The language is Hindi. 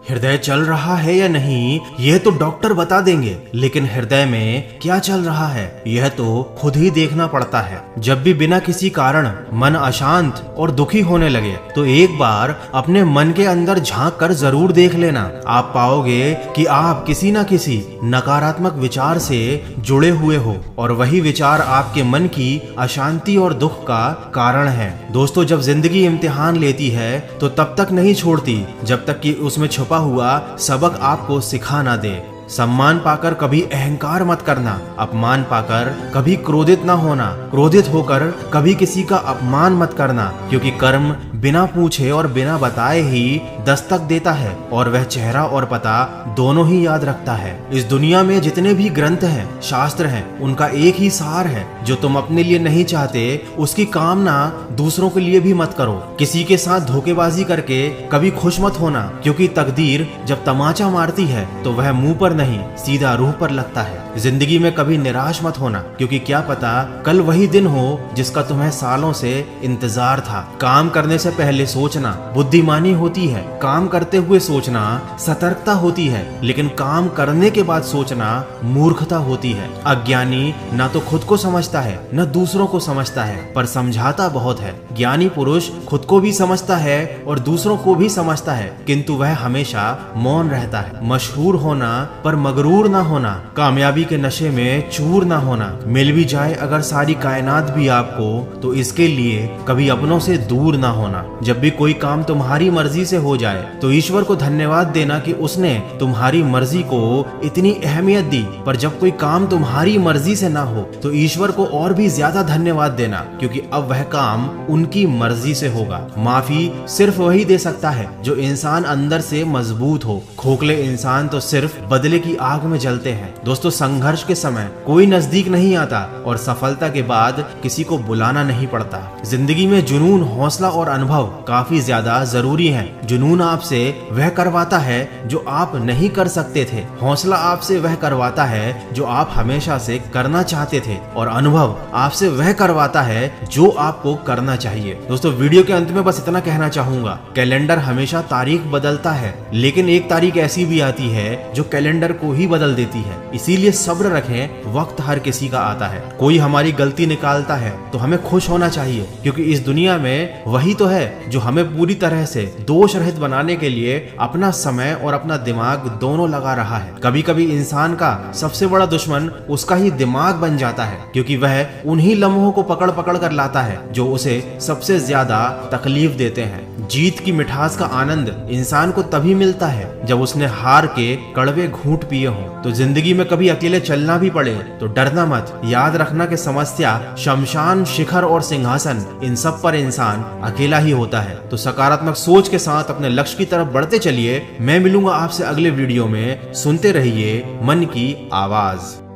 हृदय चल रहा है या नहीं यह तो डॉक्टर बता देंगे, लेकिन हृदय में क्या चल रहा है यह तो खुद ही देखना पड़ता है। जब भी बिना किसी कारण मन अशांत और दुखी होने लगे तो एक बार अपने मन के अंदर झांक कर जरूर देख लेना। आप पाओगे कि आप किसी न किसी नकारात्मक विचार से जुड़े हुए हो और वही विचार आपके मन की अशांति और दुख का कारण है। दोस्तों, जब जिंदगी इम्तिहान लेती है तो तब तक नहीं छोड़ती जब तक कि उसमें छुपा हुआ सबक आपको सिखा ना दे। सम्मान पाकर कभी अहंकार मत करना, अपमान पाकर कभी क्रोधित ना होना, क्रोधित होकर कभी किसी का अपमान मत करना, क्योंकि कर्म बिना पूछे और बिना बताए ही दस्तक देता है और वह चेहरा और पता दोनों ही याद रखता है। इस दुनिया में जितने भी ग्रंथ हैं, शास्त्र हैं, उनका एक ही सार है, जो तुम अपने लिए नहीं चाहते उसकी कामना दूसरों के लिए भी मत करो। किसी के साथ धोखेबाजी करके कभी खुश मत होना, क्योंकि तकदीर जब तमाचा मारती है तो वह मुंह पर नहीं सीधा रूह पर लगता है। जिंदगी में कभी निराश मत होना, क्योंकि क्या पता कल वही दिन हो जिसका तुम्हें सालों से इंतजार था। काम करने से पहले सोचना बुद्धिमानी होती है, काम करते हुए सोचना सतर्कता होती है, लेकिन काम करने के बाद सोचना मूर्खता होती है। अज्ञानी ना तो खुद को समझता है न दूसरों को समझता है, पर समझाता बहुत है। ज्ञानी पुरुष खुद को भी समझता है और दूसरों को भी समझता है, किंतु वह हमेशा मौन रहता है। मशहूर होना पर मगरूर ना होना, कामयाबी के नशे में चूर ना होना। मिल भी जाए अगर सारी कायनात भी आपको, तो इसके लिए कभी अपनों से दूर ना होना। जब भी कोई काम तुम्हारी मर्जी से हो जाए तो ईश्वर को धन्यवाद देना कि उसने तुम्हारी मर्जी को इतनी अहमियत दी, पर जब कोई काम तुम्हारी मर्जी से ना हो तो ईश्वर को और भी ज्यादा धन्यवाद देना, क्योंकि अब वह काम उनकी मर्जी से होगा। माफी सिर्फ वही दे सकता है जो इंसान अंदर से मजबूत हो। खोखले इंसान तो सिर्फ बदले की आग में जलते हैं। दोस्तों, संघर्ष के समय कोई नजदीक नहीं आता और सफलता के बाद किसी को बुलाना नहीं पड़ता। जिंदगी में जुनून, हौसला और अनुभव काफी ज्यादा जरूरी है। जुनून आपसे वह करवाता है जो आप नहीं कर सकते थे, हौसला आपसे वह करवाता है जो आप हमेशा से करना चाहते थे, और अनुभव आपसे वह करवाता है जो आपको करना चाहिए। दोस्तों, वीडियो के अंत में बस इतना कहना चाहूंगा, कैलेंडर हमेशा तारीख बदलता है, लेकिन एक तारीख ऐसी भी आती है जो कैलेंडर को ही बदल देती है। इसीलिए सब्र रखें, वक्त हर किसी का आता है। कोई हमारी गलती निकालता है तो हमें खुश होना चाहिए, क्योंकि इस दुनिया में वही तो है जो हमें पूरी तरह से दोष रहित बनाने के लिए अपना समय और अपना दिमाग दोनों लगा रहा है। कभी कभी इंसान का सबसे बड़ा दुश्मन उसका ही दिमाग बन जाता है, क्योंकि वह उन्हीं लम्हों को पकड़ पकड़ कर लाता है जो उसे सबसे ज्यादा तकलीफ देते हैं। जीत की मिठास का आनंद इंसान को तभी मिलता है जब उसने हार के कड़वे घूंट पिए हों। तो जिंदगी में कभी अकेले चलना भी पड़े तो डरना मत। याद रखना कि समस्या, शमशान, शिखर और सिंहासन, इन सब पर इंसान अकेला ही होता है। तो सकारात्मक सोच के साथ अपने लक्ष्य की तरफ बढ़ते चलिए। मैं मिलूंगा आपसे अगले वीडियो में। सुनते रहिए मन की आवाज।